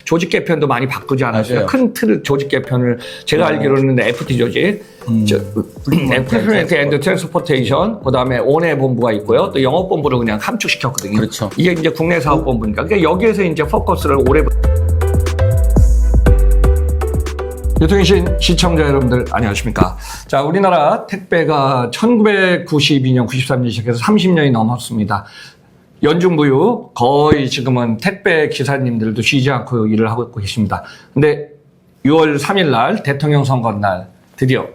조직 개편도 많이 바꾸지 않았어요. 맞아요. 큰 틀 조직 개편을 제가 알기로는 FT 조직, Fulfillment and Transportation, 그다음에 원외 본부가 있고요. 또 영업 본부를 그냥 감축시켰거든요. 그렇죠. 이게 이제 국내 사업 본부니까. 그러니까 여기에서 이제 포커스를 오래. 유통신 시청자 여러분들 안녕하십니까. 자, 우리나라 택배가 1992년, 93년 시작해서 30년이 넘었습니다. 연중무휴 거의 지금은 택배 기사님들도 쉬지 않고 일을 하고 계십니다. 근데 6월 3일 날 대통령 선거 날 드디어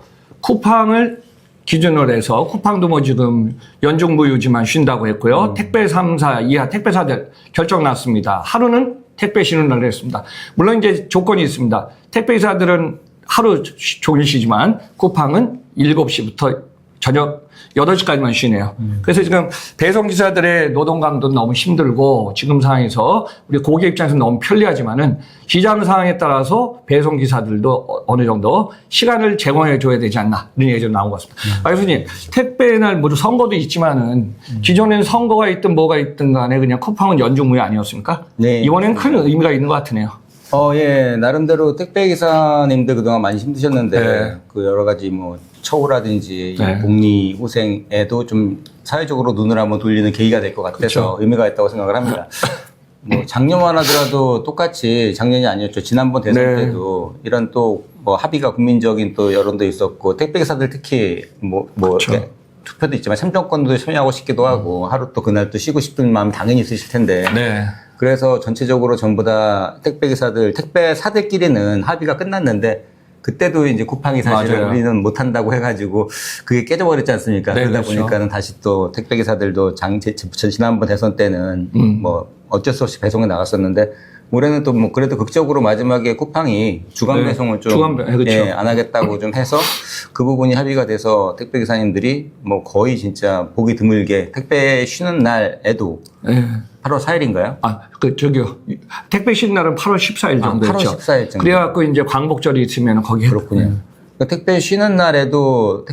쿠팡을 기준으로 해서 쿠팡도 뭐 지금 연중무휴지만 쉰다고 했고요. 택배 3사 이하 택배사들 결정 났습니다. 하루는 택배 쉬는 날을 했습니다. 물론 이제 조건이 있습니다. 택배사들은 하루 종일 쉬지만 쿠팡은 7시부터 저녁 8시까지만 쉬네요. 그래서 지금 배송기사들의 노동 강도는 너무 힘들고 지금 상황에서 우리 고객 입장에서 너무 편리하지만은 시장 상황에 따라서 배송기사들도 어느 정도 시간을 제공해 줘야 되지 않나 이런 얘기가 좀 나온 것 같습니다. 교수님, 택배 날 모두 선거도 있지만은 기존에는 선거가 있든 뭐가 있든 간에 그냥 쿠팡은 연중무휴 아니었습니까? 네. 이번엔 큰 의미가 있는 것 같으네요. 예, 나름대로 택배기사님들 그동안 많이 힘드셨는데, 네. 그 여러 가지 뭐, 처우라든지, 네. 복리 후생에도 좀 사회적으로 눈을 한번 돌리는 계기가 될 것 같아서 그렇죠. 의미가 있다고 생각을 합니다. 뭐, 작년만 하더라도 똑같이 작년이 아니었죠. 지난번 대선 네. 때도 이런 또 뭐 합의가 국민적인 또 여론도 있었고, 택배기사들 특히 그렇죠. 이렇게 투표도 있지만 참정권도 참여하고 싶기도 하고, 하루 또 그날 또 쉬고 싶은 마음 당연히 있으실 텐데, 네. 그래서 전체적으로 전부 다 택배기사들, 택배사들끼리는 합의가 끝났는데, 그때도 이제 쿠팡이 사실은 맞아요. 우리는 못한다고 해가지고, 그게 깨져버렸지 않습니까? 네, 그러다 그렇죠. 보니까는 다시 또 택배기사들도 지난번 대선 때는 뭐 어쩔 수 없이 배송에 나갔었는데, 올해는 또 뭐 그래도 극적으로 마지막에 쿠팡이 주간 네, 배송을 좀 그렇죠. 예, 안 하겠다고 좀 해서 그 부분이 합의가 돼서 택배기사님들이 뭐 거의 진짜 보기 드물게 택배 쉬는 날에도 네. 8월 4일인가요? 저기요. 택배 쉬는 날은 8월 14일 정도 8월 였죠. 14일 정도. 그래갖고 이제 광복절이 있으면 거기에. 그렇군요. 그러니까 택배 쉬는 날에도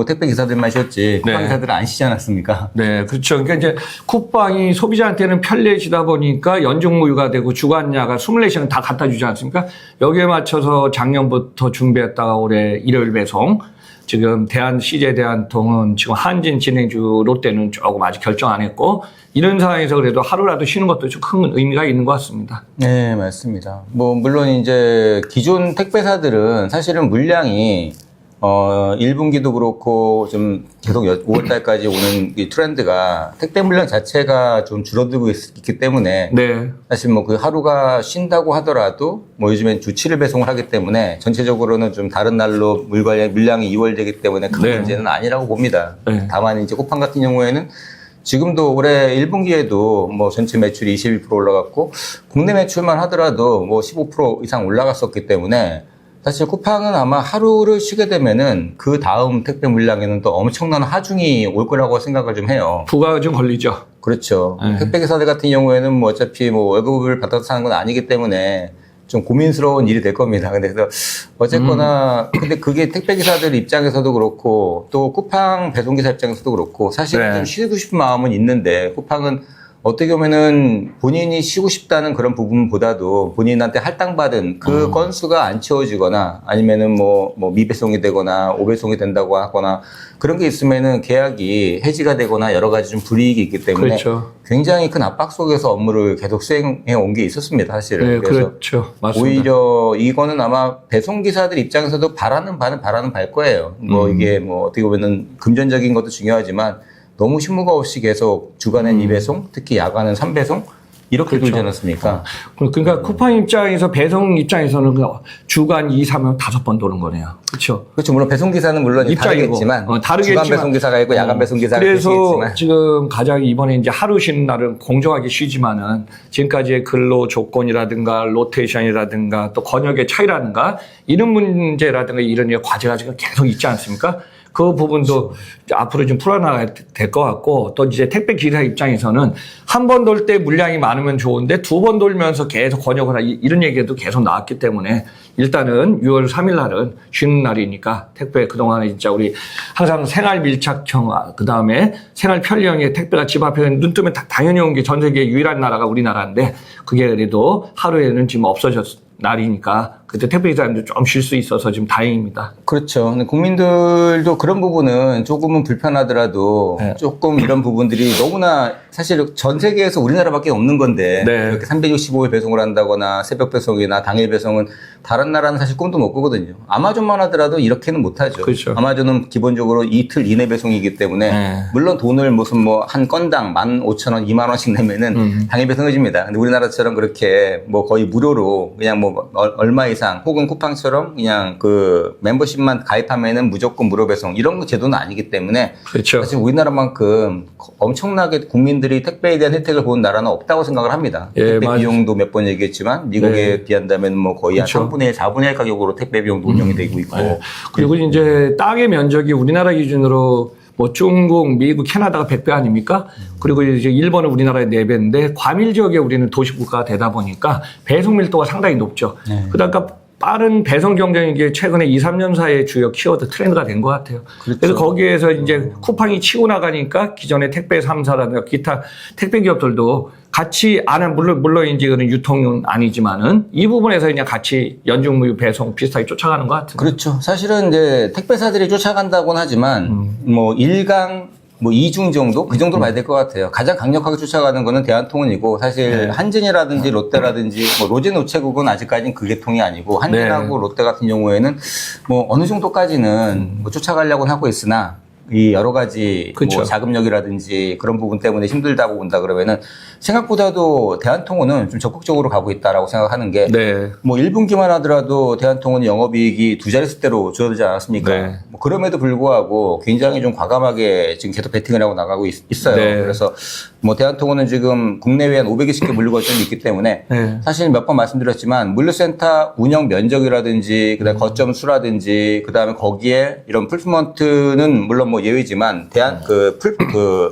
택배 기사들만 쉬었지 쿠팡 네. 기사들은 안 쉬지 않았습니까? 네, 그렇죠. 그러니까 이제 쿠팡이 소비자한테는 편리해지다 보니까 연중무휴가 되고 주간야가 24시간 다 갖다 주지 않습니까? 여기에 맞춰서 작년부터 준비했다가 올해 일요일 배송. 지금 CJ 대한통은 지금 한진 진행주 롯데는 조금 아직 결정 안 했고 이런 상황에서 그래도 하루라도 쉬는 것도 좀 큰 의미가 있는 것 같습니다. 네, 맞습니다. 뭐 물론 이제 기존 택배사들은 사실은 물량이 1분기도 그렇고 좀 계속 5월 달까지 오는 이 트렌드가 택배 물량 자체가 좀 줄어들고 있기 때문에 네. 사실 뭐 그 하루가 쉰다고 하더라도 뭐 요즘엔 주 7일 배송을 하기 때문에 전체적으로는 좀 다른 날로 물량이 이월되기 때문에 큰 네. 문제는 아니라고 봅니다. 네. 다만 이제 쿠팡 같은 경우에는 지금도 올해 1분기에도 뭐 전체 매출이 21% 올라갔고 국내 매출만 하더라도 뭐 15% 이상 올라갔었기 때문에 사실 쿠팡은 아마 하루를 쉬게 되면은 그 다음 택배 물량에는 또 엄청난 하중이 올 거라고 생각을 좀 해요. 부가가 좀 걸리죠. 그렇죠. 네. 택배기사들 같은 경우에는 뭐 어차피 뭐 월급을 받아서 사는 건 아니기 때문에 좀 고민스러운 일이 될 겁니다. 그래서 어쨌거나 근데 그게 택배기사들 입장에서도 그렇고 또 쿠팡 배송기사 입장에서도 그렇고 사실 네. 좀 쉬고 싶은 마음은 있는데 쿠팡은 어떻게 보면은 본인이 쉬고 싶다는 그런 부분보다도 본인한테 할당받은 그 건수가 안 채워지거나 아니면은 뭐 미배송이 되거나 오배송이 된다고 하거나 그런 게 있으면은 계약이 해지가 되거나 여러 가지 좀 불이익이 있기 때문에 그렇죠. 굉장히 큰 압박 속에서 업무를 계속 수행해 온 게 있었습니다, 사실은. 네, 그래서 그렇죠. 맞습니다. 오히려 이거는 아마 배송기사들 입장에서도 바라는 발 거예요. 뭐 이게 뭐 어떻게 보면은 금전적인 것도 중요하지만 너무 휴무가 없이 계속 주간엔 2배송, 특히 야간은 3배송 이렇게 그렇죠. 돌지 않았습니까? 그러니까 쿠팡 입장에서 배송 입장에서는 주간 2, 3면 5번 도는 거네요. 그렇죠. 그렇죠. 물론 배송기사는 물론 입장이고. 다르겠지만, 다르겠지만 주간 배송기사가 있고 야간 배송기사가 그래서 계시겠지만. 지금 가장 이번에 이제 하루 쉬는 날은 공정하게 쉬지만은 지금까지의 근로 조건이라든가 로테이션이라든가 또 권역의 차이라든가 이런 문제라든가 이런 과제가 지금 계속 있지 않습니까? 그 부분도 앞으로 좀 풀어나가야 될 것 같고, 또 이제 택배 기사 입장에서는 한 번 돌 때 물량이 많으면 좋은데 두 번 돌면서 계속 권역을 이런 얘기도 계속 나왔기 때문에 일단은 6월 3일 날은 쉬는 날이니까 택배 그동안에 진짜 우리 항상 생활 밀착형, 그 다음에 생활 편리형의 택배가 집 앞에 눈 뜨면 당연히 온 게 전 세계 유일한 나라가 우리나라인데, 그게 그래도 하루에는 지금 없어졌 날이니까 그때 택배 기사님들 좀 쉴 수 있어서 지금 다행입니다. 그렇죠. 근데 국민들도 그런 부분은 조금은 불편하더라도 네. 조금 이런 부분들이 너무나 사실 전 세계에서 우리나라밖에 없는 건데 네. 이렇게 365일 배송을 한다거나 새벽 배송이나 당일 배송은 다른 나라는 사실 꿈도 못 꾸거든요. 아마존만 하더라도 이렇게는 못하죠. 그렇죠. 아마존은 기본적으로 이틀 이내 배송이기 때문에 네. 물론 돈을 무슨 뭐 한 건당 15,000원, 2만 원씩 내면은 당일 배송해줍니다. 근데 우리나라처럼 그렇게 뭐 거의 무료로 그냥 뭐 얼마 이상 혹은 쿠팡처럼 그냥 그 멤버십만 가입하면은 무조건 무료 배송 이런 거 제도는 아니기 때문에 그렇죠. 사실 우리나라만큼 엄청나게 국민들이 택배에 대한 혜택을 보는 나라는 없다고 생각을 합니다. 예, 택배 맞아요. 비용도 몇 번 얘기했지만 미국에 네. 비한다면 뭐 거의 그렇죠. 한 3분의 1, 4분의 1 가격으로 택배 비용도 운영이 되고 있고 네. 그리고 이제 땅의 면적이 우리나라 기준으로 뭐 중국, 미국, 캐나다가 100배 아닙니까? 그리고 이제 일본은 우리나라의 4배인데 과밀 지역에 우리는 도시국가가 되다 보니까 배송 밀도가 상당히 높죠. 네. 그러니까 빠른 배송 경쟁이 게 최근에 2, 3년 사이에 주요 키워드 트렌드가 된 것 같아요. 그렇죠. 그래서 거기에서 이제 쿠팡이 치고 나가니까 기존의 택배 3사라든가 기타 택배 기업들도 같이 안 한, 물론 이제 그런 유통은 아니지만은 이 부분에서 그냥 같이 연중무휴 배송 비슷하게 쫓아가는 것 같은데. 그렇죠. 사실은 이제 택배사들이 쫓아간다고는 하지만 뭐 1강 뭐 2중 정도? 그 정도로 봐야 될 것 같아요. 가장 강력하게 쫓아가는 거는 대한통운이고 사실 네. 한진이라든지 롯데라든지 뭐 로젠 우체국은 아직까지는 그 계통이 아니고 한진하고 롯데 같은 경우에는 뭐 어느 정도까지는 뭐 쫓아가려고는 하고 있으나 이 여러 가지 그쵸. 뭐 자금력이라든지 그런 부분 때문에 힘들다고 본다 그러면은 생각보다도 대한통운은 좀 적극적으로 가고 있다라고 생각하는 게 네. 뭐 1분기만 하더라도 대한통운 영업이익이 두 자릿수대로 줄어들지 않았습니까? 네. 뭐 그럼에도 불구하고 굉장히 좀 과감하게 지금 계속 베팅을 하고 나가고 있어요. 네. 그래서 뭐 대한통운은 지금 국내외 한 520개 물류 거점이 있기 때문에 네. 사실 몇 번 말씀드렸지만 물류센터 운영 면적이라든지 그다음에 거점 수라든지 그다음에 거기에 이런 풀프먼트는 물론 뭐 예외지만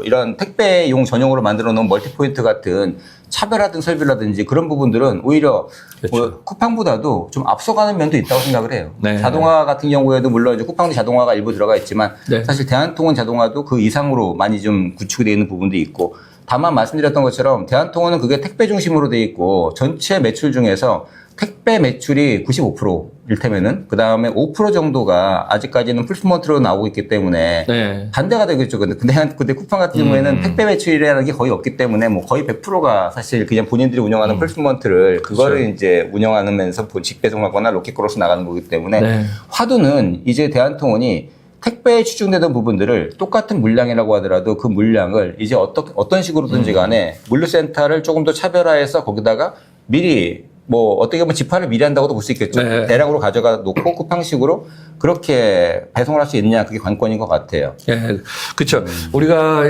이런 택배용 전용으로 만들어 놓은 멀티포인트 같은 차별화된 설비라든지 그런 부분들은 오히려 그렇죠. 뭐 쿠팡보다도 좀 앞서가는 면도 있다고 생각을 해요. 네. 자동화 같은 경우에도 물론 이제 쿠팡도 자동화가 일부 들어가 있지만 네. 사실 대한통운 자동화도 그 이상으로 많이 좀 구축이 되어 있는 부분도 있고 다만 말씀드렸던 것처럼 대한통운은 그게 택배 중심으로 되어 있고 전체 매출 중에서 택배 매출이 95%일 테면은 그 다음에 5% 정도가 아직까지는 풀프먼트로 나오고 있기 때문에 네. 반대가 되겠죠. 근데 쿠팡 같은 경우에는 택배 매출이라는 게 거의 없기 때문에 뭐 거의 100%가 사실 그냥 본인들이 운영하는 풀프먼트를 그거를 이제 운영하면서 직배송하거나 로켓크로스 나가는 거기 때문에 네. 화두는 이제 대한통운이 택배에 치중되던 부분들을 똑같은 물량이라고 하더라도 그 물량을 이제 어떤 식으로든지 간에 물류센터를 조금 더 차별화해서 거기다가 미리 뭐 어떻게 보면 집판을 미리 한다고도 볼 수 있겠죠. 네. 대량으로 가져가 놓고 쿠팡식으로 그렇게 배송을 할 수 있느냐 그게 관건인 것 같아요. 예, 그렇죠. 우리가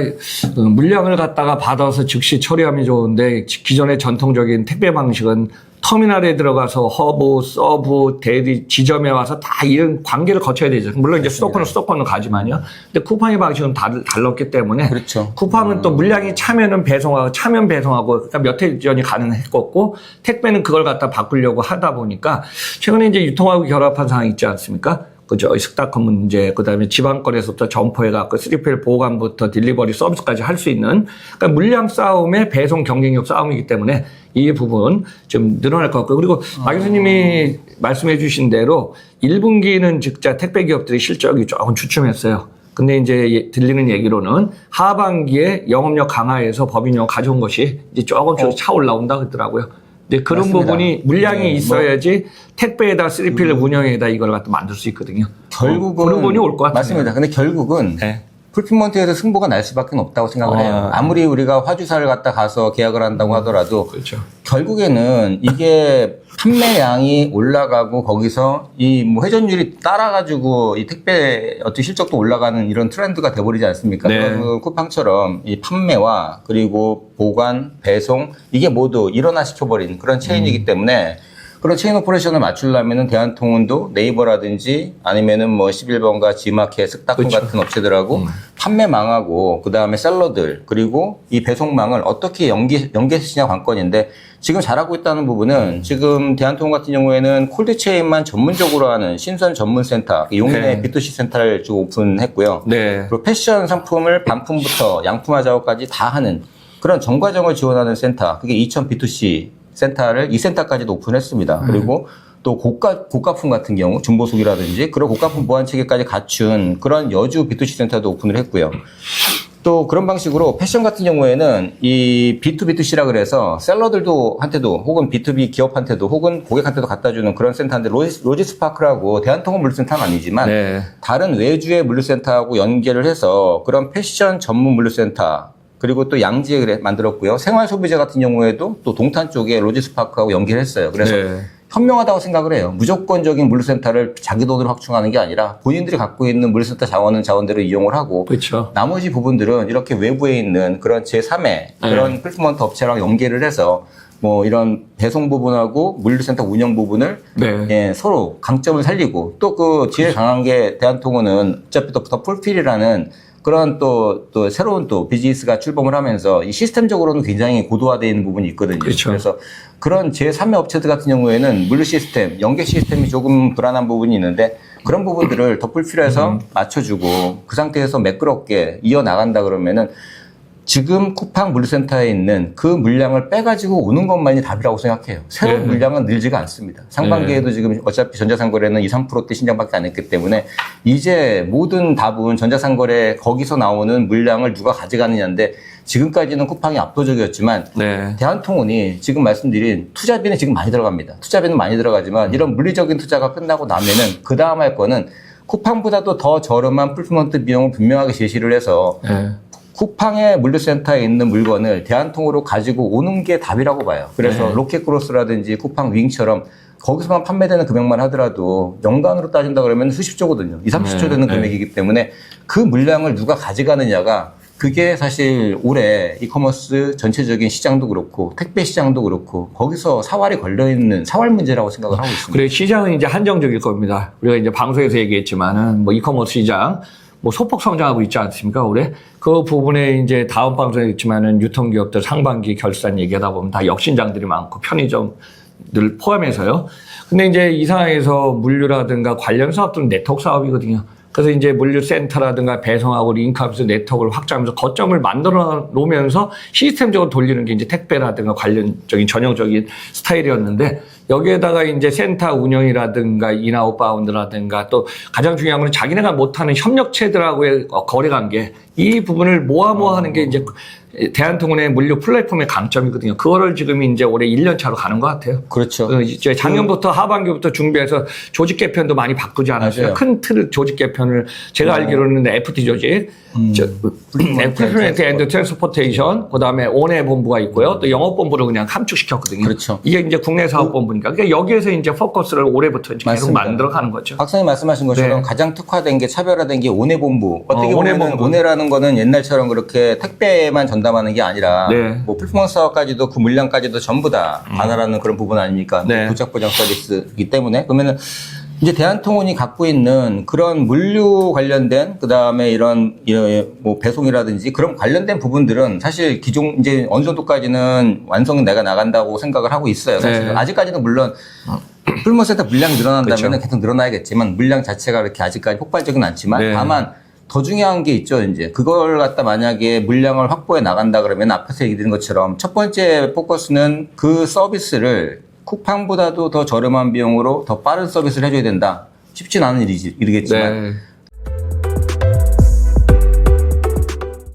물량을 갖다가 받아서 즉시 처리하면 좋은데 기존의 전통적인 택배 방식은 터미널에 들어가서 허브, 서브, 대리, 지점에 와서 다 이런 관계를 거쳐야 되죠. 물론 이제 수도권은 가지만요. 근데 쿠팡의 방식은 달랐기 때문에 그렇죠. 쿠팡은 또 물량이 차면 배송하고 그러니까 몇 해 전이 가능했었고 택배는 그걸 갖다 바꾸려고 하다 보니까 최근에 이제 유통하고 결합한 상황이 있지 않습니까? 그죠. 스타컴 문제, 그 다음에 지방거래소부터 점포해갖고 3PL 보관부터 딜리버리 서비스까지 할 수 있는, 그러니까 물량 싸움의 배송 경쟁력 싸움이기 때문에 이 부분 좀 늘어날 것 같고요. 그리고 박 교수님이 말씀해 주신 대로 1분기는 진짜 택배 기업들의 실적이 조금 주춤했어요. 근데 이제 들리는 얘기로는 하반기에 영업력 강화해서 법인용 가져온 것이 이제 조금씩 차 올라온다 그러더라고요. 근데 그런 맞습니다. 부분이 물량이 있어야지 택배에다 3PL 운영에다 이걸 갖다 만들 수 있거든요. 결국은 그런 부분이 올 것 같아요. 맞습니다. 근데 결국은 네. 풀피먼트에서 승부가 날 수밖에 없다고 생각을 해요. 아무리 우리가 화주사를 갖다 가서 계약을 한다고 하더라도 그렇죠. 결국에는 이게 판매량이 올라가고 거기서 이 뭐 회전율이 따라가지고 이 택배 어떤 실적도 올라가는 이런 트렌드가 돼버리지 않습니까? 네. 그래서 쿠팡처럼 이 판매와 그리고 보관, 배송 이게 모두 일원화 시켜버린 그런 체인이기 때문에 그런 체인 오퍼레이션을 맞추려면은 대한통운도 네이버라든지 아니면은 뭐 11번가 지마켓, 쓱닷컴 그렇죠. 같은 업체들하고 판매망하고 그 다음에 셀러들 그리고 이 배송망을 어떻게 연계시냐 관건인데 지금 잘하고 있다는 부분은 지금 대한통운 같은 경우에는 콜드체인만 전문적으로 하는 신선 전문센터 용인의 네. B2C 센터를 지금 오픈했고요. 네. 그리고 패션 상품을 반품부터 양품화 작업까지 다 하는 그런 전과정을 지원하는 센터, 그게 이천 B2C 센터를 이 센터까지도 오픈했습니다. 그리고 또 고가품 같은 경우 중보속이라든지 그런 고가품 보안 체계까지 갖춘 그런 여주 B2C 센터도 오픈을 했고요. 또 그런 방식으로 패션 같은 경우에는 이 B2B2C라 그래서 셀러들도 한테도 혹은 B2B 기업한테도 혹은 고객한테도 갖다 주는 그런 센터인데 로지스파크라고 대한통운 물류센터는 아니지만 네. 다른 외주의 물류센터하고 연계를 해서 그런 패션 전문 물류센터 그리고 또 양지에 만들었고요. 생활 소비재 같은 경우에도 또 동탄 쪽에 로지스파크하고 연계를 했어요. 그래서 네. 현명하다고 생각을 해요. 무조건적인 물류센터를 자기 돈으로 확충하는 게 아니라 본인들이 갖고 있는 물류센터 자원은 자원대로 이용을 하고 그렇죠. 나머지 부분들은 이렇게 외부에 있는 그런 제3의 그런 풀프먼트 업체랑 연계를 해서 뭐 이런 배송 부분하고 물류센터 운영 부분을 네. 예, 서로 강점을 살리고 또 그 제일 강한 게 대한통운은 어차피 또 풀필이라는 그런 또 새로운 또 비즈니스가 출범을 하면서 이 시스템적으로는 굉장히 고도화되어 있는 부분이 있거든요. 그렇죠. 그래서 그런 제3의 업체들 같은 경우에는 물류 시스템, 연계 시스템이 조금 불안한 부분이 있는데 그런 부분들을 더 풀필해서 맞춰주고 그 상태에서 매끄럽게 이어나간다 그러면은 지금 쿠팡 물류센터에 있는 그 물량을 빼가지고 오는 것만이 답이라고 생각해요. 새로운 네. 물량은 늘지가 않습니다. 상반기에도 지금 어차피 전자상거래는 2, 3%대 신장밖에 안 했기 때문에 이제 모든 답은 전자상거래 거기서 나오는 물량을 누가 가져가느냐인데 지금까지는 쿠팡이 압도적이었지만 네. 대한통운이 지금 말씀드린 투자비는 지금 많이 들어갑니다. 투자비는 많이 들어가지만 이런 물리적인 투자가 끝나고 나면은 그 다음 할 거는 쿠팡보다도 더 저렴한 풀프먼트 비용을 분명하게 제시를 해서 네. 쿠팡의 물류센터에 있는 물건을 대한통으로 가지고 오는 게 답이라고 봐요. 그래서 네. 로켓크로스라든지 쿠팡 윙처럼 거기서만 판매되는 금액만 하더라도 연간으로 따진다 그러면 수십조거든요. 2, 30조 네. 되는 네. 금액이기 때문에 그 물량을 누가 가져가느냐가 그게 사실 올해 이커머스 전체적인 시장도 그렇고 택배 시장도 그렇고 거기서 사활이 걸려있는 사활 문제라고 생각을 하고 있습니다. 그래 시장은 이제 한정적일 겁니다. 우리가 이제 방송에서 얘기했지만은 뭐 이커머스 시장 뭐 소폭 성장하고 있지 않습니까 올해? 그 부분에 이제 다음 방송에 있지만은 유통기업들 상반기 결산 얘기하다 보면 다 역신장들이 많고 편의점들 포함해서요. 근데 이제 이 상황에서 물류라든가 관련 사업들은 네트워크 사업이거든요. 그래서 이제 물류센터라든가 배송하고 링크하면서 네트워크를 확장하면서 거점을 만들어 놓으면서 시스템적으로 돌리는 게 이제 택배라든가 관련적인 전형적인 스타일이었는데 여기에다가 이제 센터 운영이라든가 인아웃바운드라든가 또 가장 중요한 건 자기네가 못하는 협력체들하고의 거래 관계 이 부분을 모아모아하는 게 이제 대한통운의 물류 플랫폼의 강점이거든요. 그거를 지금 이제 올해 1년 차로 가는 것 같아요. 그렇죠. 이제 작년부터 하반기부터 준비해서 조직 개편도 많이 바꾸지 않았어요. 맞아요. 큰 틀 조직 개편을 제가 알기로는 FT 조직, 풀필먼트 앤드 트랜스포테이션, 그다음에 원외 본부가 있고요. 또 영업 본부를 그냥 함축시켰거든요. 그렇죠. 이게 이제 국내 사업 본부니까 그러니까 여기에서 이제 포커스를 올해부터 이제 계속 맞습니다. 만들어가는 거죠. 박사님 말씀하신 것처럼 네. 가장 특화된 게 차별화된 게 원외본부. 어떻게 원외 보면 본부. 원외라는 거는 옛날처럼 그렇게 택배만 전담하는 게 아니라 네. 뭐 풀프먼트 사업까지도 그 물량까지도 전부 다 관할하는 그런 부분 아닙니까? 네. 도착 보장 서비스이기 때문에 그러면은 이제 대한통운이 갖고 있는 그런 물류 관련된 그다음에 이런 뭐 배송이라든지 그런 관련된 부분들은 사실 기존 이제 어느 정도까지는 완성은 내가 나간다고 생각을 하고 있어요. 사실 네. 아직까지는 물론 풀먼센터 물량이 늘어난다면 그렇죠. 계속 늘어나야겠지만 물량 자체가 그렇게 아직까지 폭발적은 않지만 네. 다만 더 중요한 게 있죠. 이제 그걸 갖다 만약에 물량을 확보해 나간다 그러면 앞에서 얘기드린 것처럼 첫 번째 포커스는 그 서비스를 쿠팡보다도 더 저렴한 비용으로 더 빠른 서비스를 해줘야 된다. 쉽진 않은 일이겠지만 네.